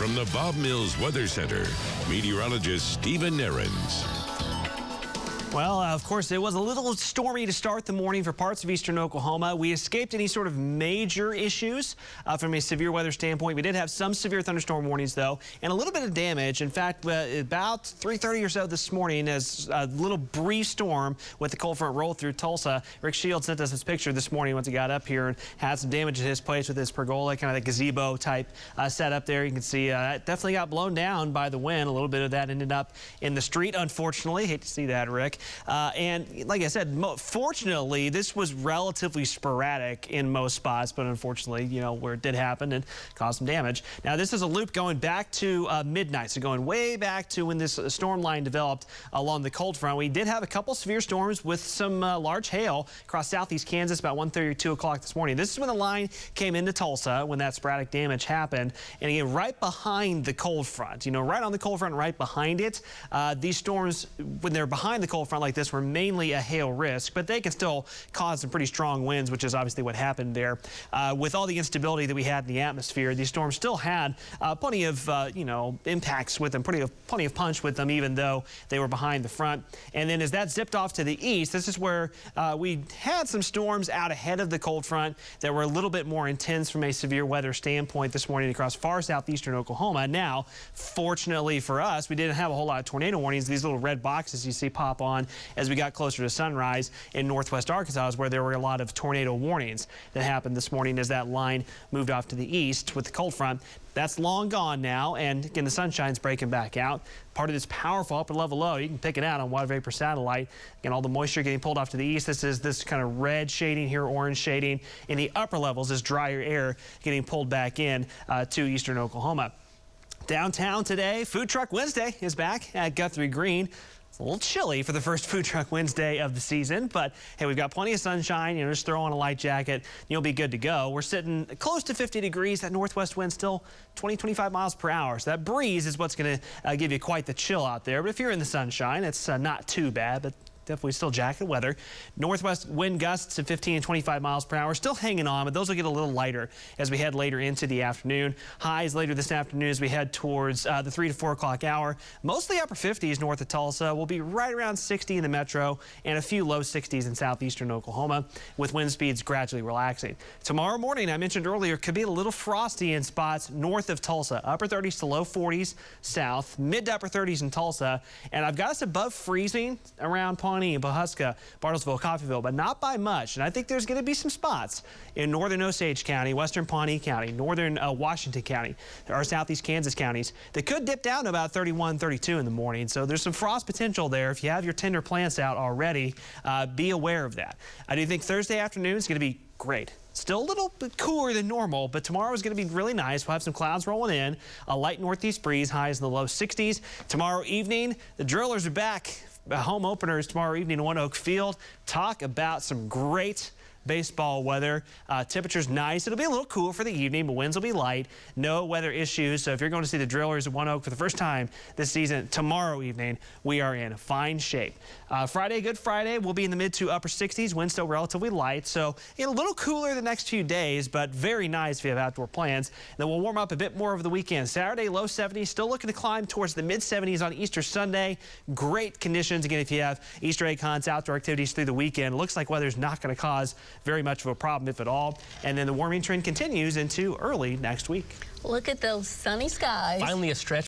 From the Bob Mills Weather Center, meteorologist Stephen Nehrenz. Well, of course, it was a little stormy to start the morning for parts of eastern Oklahoma. We escaped any sort of major issues from a severe weather standpoint. We did have some severe thunderstorm warnings, though, and a little bit of damage. In fact, about 3:30 or so this morning, as a little brief storm with the cold front rolled through Tulsa. Rick Shields sent us his picture this morning once he got up here and had some damage at his place with his pergola, kind of the gazebo type setup there. You can see it definitely got blown down by the wind. A little bit of that ended up in the street, unfortunately. Hate to see that, Rick. And like I said, fortunately, this was relatively sporadic in most spots, but unfortunately, you know, where it did happen and caused some damage. Now, this is a loop going back to midnight, so going way back to when this storm line developed along the cold front. We did have a couple severe storms with some large hail across southeast Kansas about 1:30 or 2 o'clock this morning. This is when the line came into Tulsa, when that sporadic damage happened. And again, right behind the cold front, you know, right on the cold front, right behind it, these storms, when they're behind the cold front like this, were mainly a hail risk, but they can still cause some pretty strong winds, which is obviously what happened there. With all the instability that we had in the atmosphere, these storms still had plenty of you know, impacts with them, plenty of punch with them, even though they were behind the front. And then as that zipped off to the east, this is where we had some storms out ahead of the cold front that were a little bit more intense from a severe weather standpoint this morning across far southeastern Oklahoma. Now, fortunately for us, we didn't have a whole lot of tornado warnings. These little red boxes you see pop on as we got closer to sunrise in northwest Arkansas is where there were a lot of tornado warnings that happened this morning as that line moved off to the east with the cold front. That's long gone now, and again, the sunshine's breaking back out. Part of this powerful upper level low, you can pick it out on water vapor satellite. Again, all the moisture getting pulled off to the east. This is this kind of red shading here, orange shading. In the upper levels is drier air getting pulled back in to eastern Oklahoma. Downtown today, Food Truck Wednesday is back at Guthrie Green. It's a little chilly for the first Food Truck Wednesday of the season, but hey, we've got plenty of sunshine. You know, just throw on a light jacket, you'll be good to go. We're sitting close to 50 degrees. That northwest wind still 20-25 miles per hour. So that breeze is what's going to give you quite the chill out there. But if you're in the sunshine, it's not too bad, but definitely still jacket weather. Northwest wind gusts at 15 and 25 miles per hour. Still hanging on, but those will get a little lighter as we head later into the afternoon. Highs later this afternoon as we head towards the 3 to 4 o'clock hour. Mostly upper 50s north of Tulsa. We'll be right around 60 in the metro and a few low 60s in southeastern Oklahoma with wind speeds gradually relaxing. Tomorrow morning, I mentioned earlier, could be a little frosty in spots north of Tulsa. Upper 30s to low 40s south, mid to upper 30s in Tulsa. And I've got us above freezing around Pawnee and Pawhuska, Bartlesville, Coffeyville, but not by much. And I think there's going to be some spots in northern Osage County, western Pawnee County, northern Washington County, or southeast Kansas counties that could dip down to about 31, 32 in the morning. So there's some frost potential there. If you have your tender plants out already, be aware of that. I do think Thursday afternoon is going to be great. Still a little bit cooler than normal, but tomorrow is going to be really nice. We'll have some clouds rolling in, a light northeast breeze, highs in the low 60s. Tomorrow evening, the drillers are back. Home openers tomorrow evening in One Oak Field. Talk about some great baseball weather. Temperature's nice. It'll be a little cool for the evening, but winds will be light. No weather issues. So if you're going to see the drillers at One Oak for the first time this season, tomorrow evening, we are in fine shape. Friday, Good Friday, we'll be in the mid to upper 60s. Winds still relatively light. So a little cooler the next few days, but very nice if you have outdoor plans. And then we'll warm up a bit more over the weekend. Saturday, low 70s. Still looking to climb towards the mid 70s on Easter Sunday. Great conditions. Again, if you have Easter egg hunts, outdoor activities through the weekend, it looks like weather's not going to cause very much of a problem, if at all. And then the warming trend continues into early next week. Look at those sunny skies. Finally a stretch